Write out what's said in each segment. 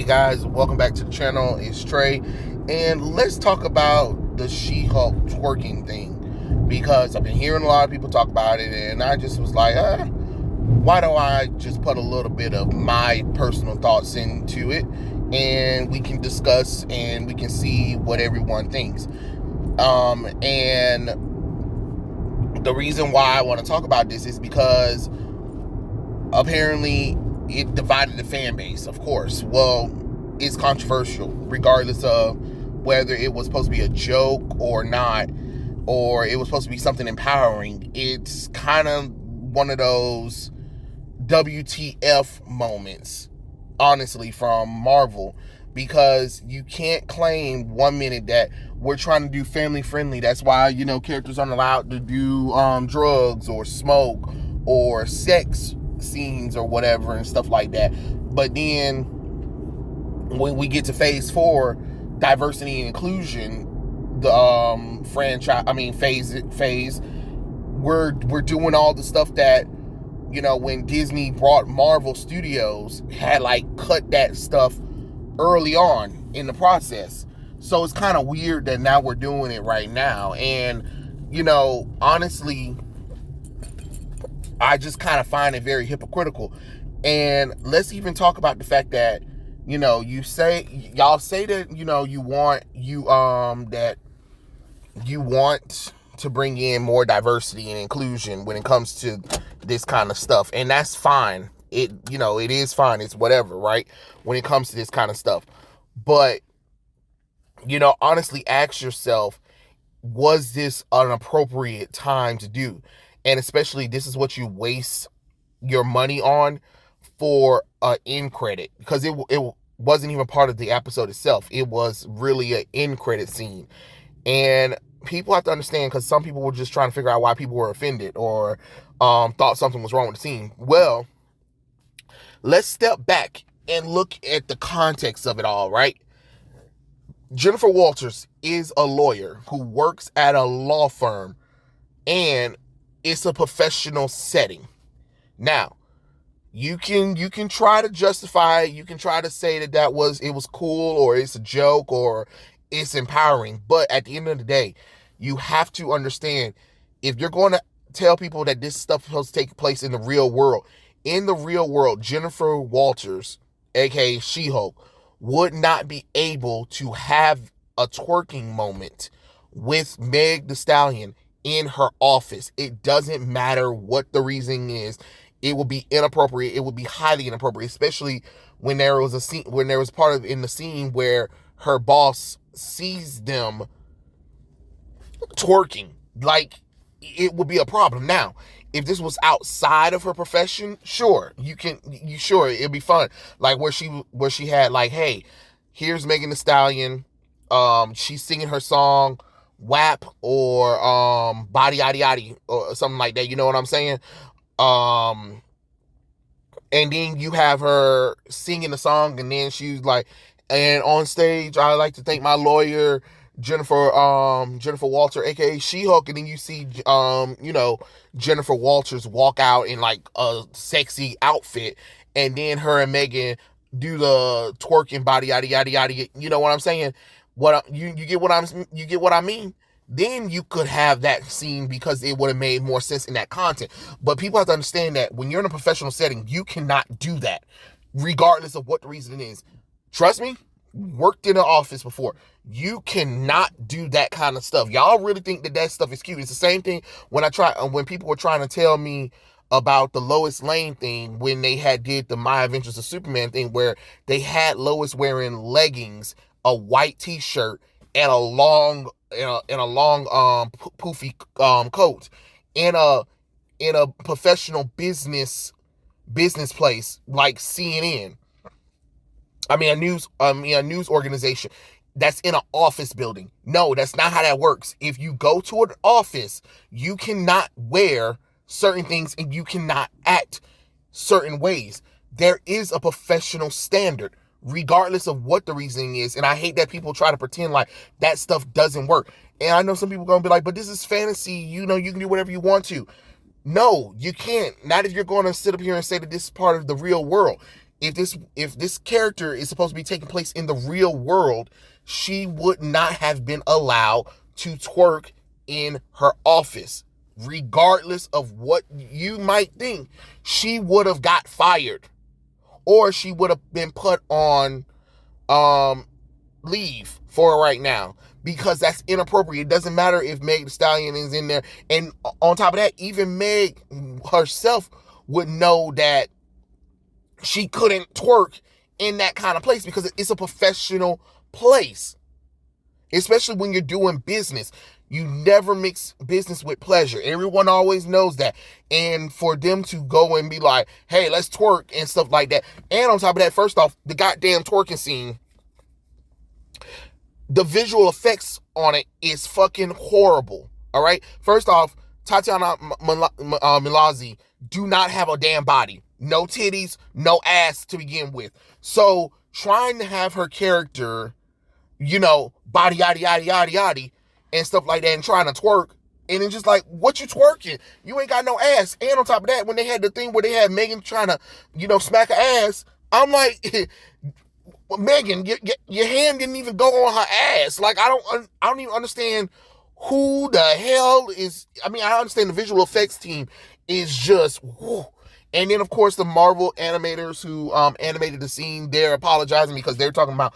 guys, welcome back to the channel. It's Trey, and let's talk about the She-Hulk twerking thing, because I've been hearing a lot of people talk about it, and I just was like, why don't I just put a little bit of my personal thoughts into it, and we can discuss and we can see what everyone thinks. And the reason why I want to talk about this is because apparently it divided the fan base, of course. Well, it's controversial, regardless of whether it was supposed to be a joke or not, or it was supposed to be something empowering. It's kind of one of those WTF moments, honestly, from Marvel, because you can't claim 1 minute that we're trying to do family friendly. That's why, characters aren't allowed to do drugs or smoke or sex scenes or whatever and stuff like that. But then when we get to phase 4, diversity and inclusion, the phase, we're doing all the stuff that, when Disney brought Marvel Studios, had cut that stuff early on in the process. So it's kind of weird that now we're doing it right now. And honestly, I just kind of find it very hypocritical. And let's even talk about the fact that, y'all say that, you want to bring in more diversity and inclusion when it comes to this kind of stuff. And that's fine. It is fine. It's whatever, right? When it comes to this kind of stuff. But, honestly ask yourself, was this an appropriate time to do? And especially, this is what you waste your money on for an end credit, because it wasn't even part of the episode itself. It was really an end credit scene. And people have to understand, because some people were just trying to figure out why people were offended or thought something was wrong with the scene. Well, let's step back and look at the context of it all, right? Jennifer Walters is a lawyer who works at a law firm, and it's a professional setting. Now, you can try to justify it. You can try to say that it was cool, or it's a joke, or it's empowering. But at the end of the day, you have to understand, if you're going to tell people that this stuff is supposed to take place in the real world, Jennifer Walters, aka She-Hulk, would not be able to have a twerking moment with Meg Thee Stallion in her office. It doesn't matter what the reasoning is. It would be inappropriate. It would be highly inappropriate, especially when there was a scene, in the scene where her boss sees them twerking. It would be a problem. Now, if this was outside of her profession, sure, it'd be fun. Where she had hey, here's Megan Thee Stallion, she's singing her song WAP or Body Yaddy Yaddy or something like that, you know what I'm saying? And then you have her singing the song, and then she's and on stage, I'd like to thank my lawyer, Jennifer Walters, aka She-Hulk. And then you see Jennifer Walters walk out in a sexy outfit, and then her and Megan do the twerking body yada yada yada. You know what I'm saying? You get what I mean? Then you could have that scene, because it would have made more sense in that content. But people have to understand that when you're in a professional setting, you cannot do that, regardless of what the reason is. Trust me, worked in an office before. You cannot do that kind of stuff. Y'all really think that stuff is cute. It's the same thing when people were trying to tell me about the Lois Lane thing, when they did the My Adventures of Superman thing, where they had Lois wearing leggings, a white t-shirt, and a long poofy coat in a professional business place like CNN. A news organization that's in an office building. No, that's not how that works. If you go to an office, you cannot wear certain things, and you cannot act certain ways. There is a professional standard, regardless of what the reasoning is. And I hate that people try to pretend like that stuff doesn't work. And I know some people are going to be like, but this is fantasy. You can do whatever you want to. No, you can't. Not if you're going to sit up here and say that this is part of the real world. if this character is supposed to be taking place in the real world, she would not have been allowed to twerk in her office. Regardless of what you might think, she would have got fired, or she would have been put on leave for right now, because that's inappropriate. It doesn't matter if Meg Thee Stallion is in there, and on top of that, even Meg herself would know that she couldn't twerk in that kind of place, because it's a professional place. Especially when you're doing business. You never mix business with pleasure. Everyone always knows that. And for them to go and be like, hey, let's twerk and stuff like that. And on top of that, first off, the goddamn twerking scene, the visual effects on it is fucking horrible. All right? First off, Tatiana Milazzi do not have a damn body. No titties, no ass to begin with. So trying to have her character, body yaddy yaddy yaddy yaddy and stuff like that, and trying to twerk, and then just like, what you twerking? You ain't got no ass. And on top of that, when they had the thing where they had Megan trying to, smack her ass, I'm like, Megan, your hand didn't even go on her ass. Like, I don't even understand who the hell is. I mean, I understand the visual effects team is just, whew. And then, of course, the Marvel animators who animated the scene, they're apologizing because they're talking about,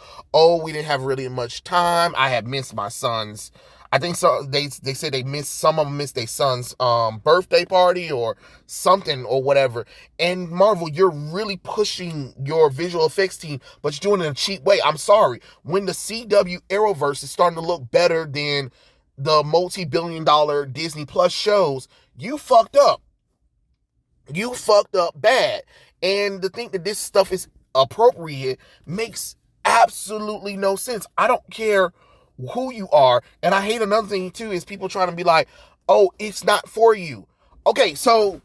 we didn't have really much time. I had missed my son's. I think so. They said some of them missed their son's birthday party or something or whatever. And Marvel, you're really pushing your visual effects team, but you're doing it in a cheap way. I'm sorry. When the CW Arrowverse is starting to look better than the multi-billion-dollar Disney Plus shows, you fucked up. You fucked up bad. And to think that this stuff is appropriate makes absolutely no sense. I don't care who you are. And I hate another thing too is people trying to be like, it's not for you. Okay, so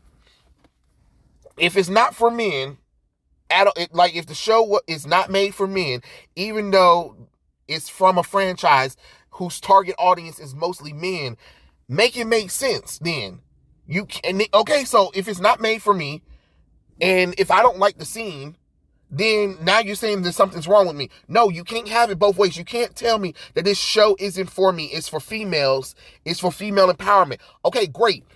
if it's not for men, if the show is not made for men, even though it's from a franchise whose target audience is mostly men, make it make sense then. So if it's not made for me, and if I don't like the scene, then now you're saying that something's wrong with me. No, you can't have it both ways. You can't tell me that this show isn't for me. It's for females. It's for female empowerment. Okay, great.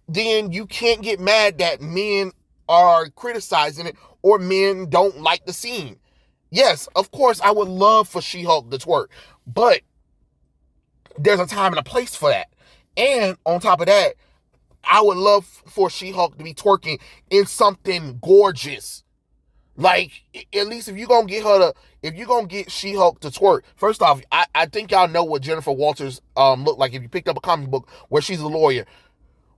Then you can't get mad that men are criticizing it or men don't like the scene. Yes, of course, I would love for She-Hulk to twerk, but there's a time and a place for that. And on top of that, I would love for She-Hulk to be twerking in something gorgeous. Like, at least if you're going to get She-Hulk to twerk, first off, I think y'all know what Jennifer Walters looked like if you picked up a comic book where she's a lawyer.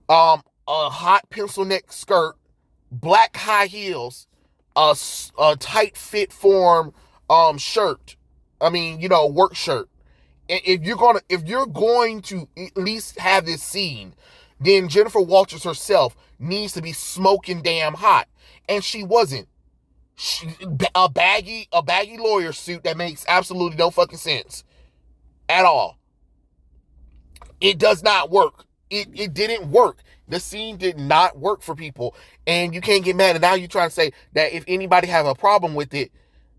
A hot pencil neck skirt, black high heels, a tight fit form shirt. I mean, work shirt. And if you're going to at least have this scene, then Jennifer Walters herself needs to be smoking damn hot. And she wasn't. A baggy lawyer suit that makes absolutely no fucking sense at all. It does not work. It didn't work. The scene did not work for people, and you can't get mad. And now you're trying to say that if anybody have a problem with it,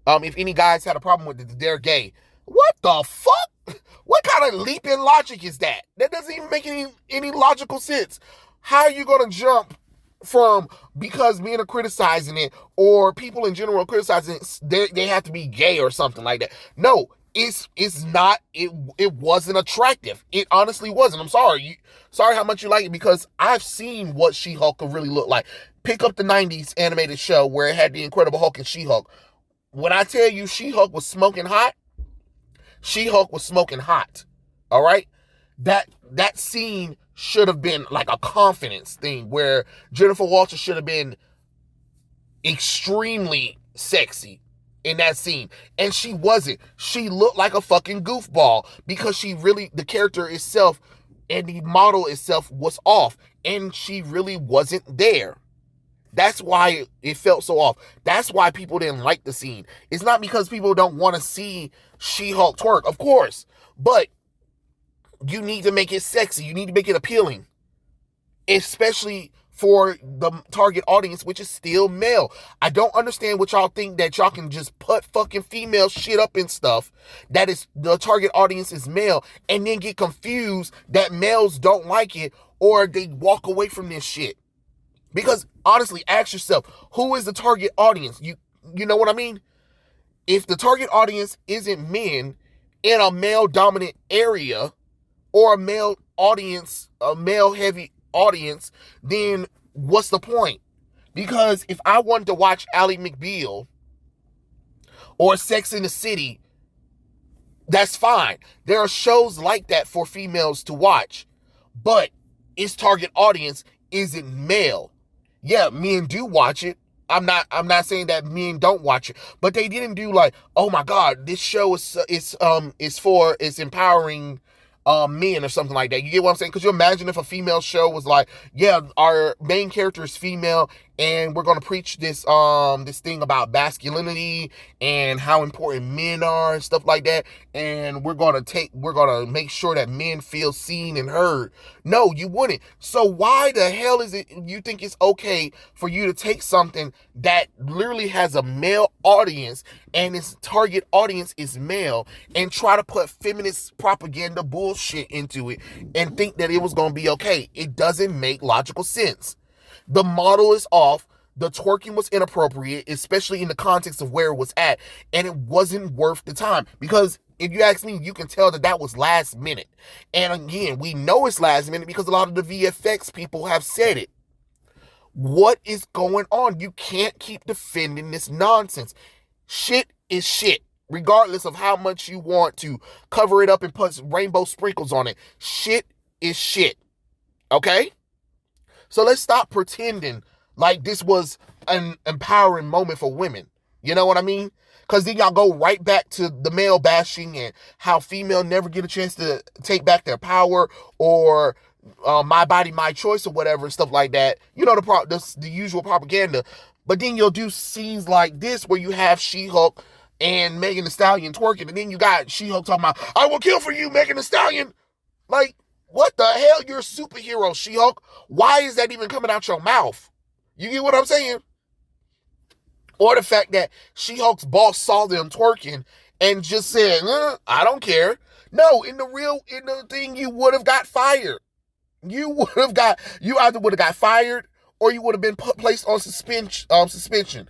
if any guys had a problem with it, they're gay. What the fuck? What kind of leap in logic is that? That doesn't even make any logical sense. How are you going to jump from because men are criticizing it or people in general are criticizing it, they have to be gay or something like that? No, it's not. It wasn't attractive. It honestly wasn't. I'm sorry. Sorry how much you like it, because I've seen what She-Hulk could really look like. Pick up the 90s animated show where it had the Incredible Hulk and She-Hulk. When I tell you She-Hulk was smoking hot, She-Hulk was smoking hot. All right? That scene should have been like a confidence thing where Jennifer Walters should have been extremely sexy in that scene. And she wasn't. She looked like a fucking goofball because the character itself and the model itself was off. And she really wasn't there. That's why it felt so off. That's why people didn't like the scene. It's not because people don't want to see She-Hulk twerk, of course. But you need to make it sexy. You need to make it appealing. Especially for the target audience, which is still male. I don't understand what y'all think that y'all can just put fucking female shit up in stuff that is the target audience is male, and then get confused that males don't like it or they walk away from this shit. Because honestly, ask yourself, who is the target audience? You know what I mean? If the target audience isn't men in a male dominant area or a male audience, a male heavy audience, then what's the point? Because if I wanted to watch Ally McBeal or Sex in the City, that's fine. There are shows like that for females to watch, but its target audience isn't male. Yeah, men do watch it. I'm not saying that men don't watch it, but they didn't do like, oh my God, this show is empowering men or something like that. You get what I'm saying? Because you imagine if a female show was like, yeah, our main character is female and we're going to preach this thing about masculinity and how important men are and stuff like that, and we're going to make sure that men feel seen and heard. No, you wouldn't. So why the hell is it you think it's okay for you to take something that literally has a male audience and its target audience is male and try to put feminist propaganda bullshit into it and think that it was going to be okay? It doesn't make logical sense. The model is off. The twerking was inappropriate, especially in the context of where it was at, and it wasn't worth the time. Because if you ask me, you can tell that was last minute. And again, we know it's last minute because a lot of the VFX people have said it. What is going on? You can't keep defending this nonsense. Shit is shit. Regardless of how much you want to cover it up and put rainbow sprinkles on it. Shit is shit. Okay? So let's stop pretending like this was an empowering moment for women. You know what I mean? Because then y'all go right back to the male bashing and how female never get a chance to take back their power, or my body, my choice, or whatever, and stuff like that. You know, the usual propaganda. But then you'll do scenes like this where you have She-Hulk and Megan Thee Stallion twerking, and then you got She-Hulk talking about, I will kill for you, Megan Thee Stallion. Like, what the hell? You're a superhero, She-Hulk. Why is that even coming out your mouth? You get what I'm saying? Or the fact that She-Hulk's boss saw them twerking and just said, I don't care. No, in the thing, you would have got fired. You either would have got fired or you would have been placed on suspension.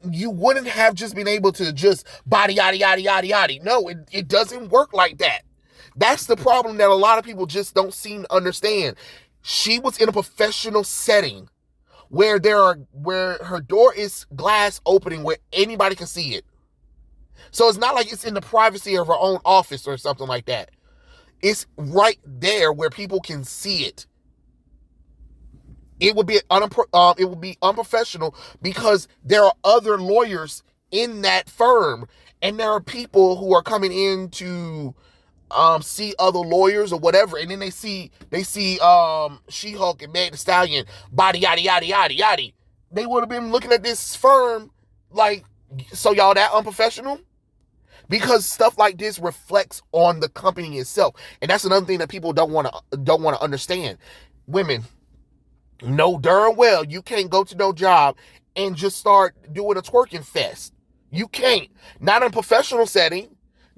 You wouldn't have just been able to just body, yada, yada, yada, yada. No, it doesn't work like that. That's the problem that a lot of people just don't seem to understand. She was in a professional setting where her door is glass opening where anybody can see it. So it's not like it's in the privacy of her own office or something like that. It's right there where people can see it. It would be unprofessional because there are other lawyers in that firm, and there are people who are coming in to see other lawyers or whatever, and then they see She-Hulk and Megan Thee Stallion, body yada yada yada yada. They would have been looking at this firm like, so y'all that unprofessional? Because stuff like this reflects on the company itself, and that's another thing that people don't want to understand. Women know darn well you can't go to no job and just start doing a twerking fest. You can't. Not in a professional setting.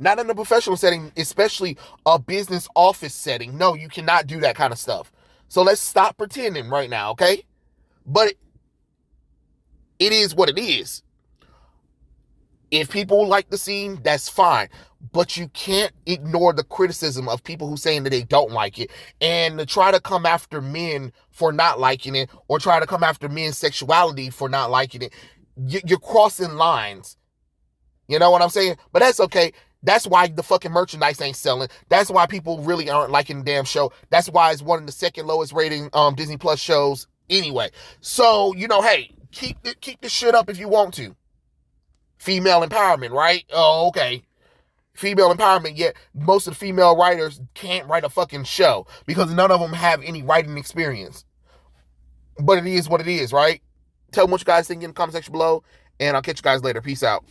Not in a professional setting, especially a business office setting. No, you cannot do that kind of stuff. So let's stop pretending right now, okay? But it is what it is. If people like the scene, that's fine. But you can't ignore the criticism of people who saying that they don't like it, and to try to come after men for not liking it, or try to come after men's sexuality for not liking it. You're crossing lines. You know what I'm saying? But that's okay. That's why the fucking merchandise ain't selling. That's why people really aren't liking the damn show. That's why it's one of the second lowest rating Disney Plus shows anyway. So, hey, keep the shit up if you want to. Female empowerment, right? Oh, okay. Female empowerment, yet most of the female writers can't write a fucking show because none of them have any writing experience. But it is what it is, right? Tell me what you guys think in the comment section below, and I'll catch you guys later. Peace out.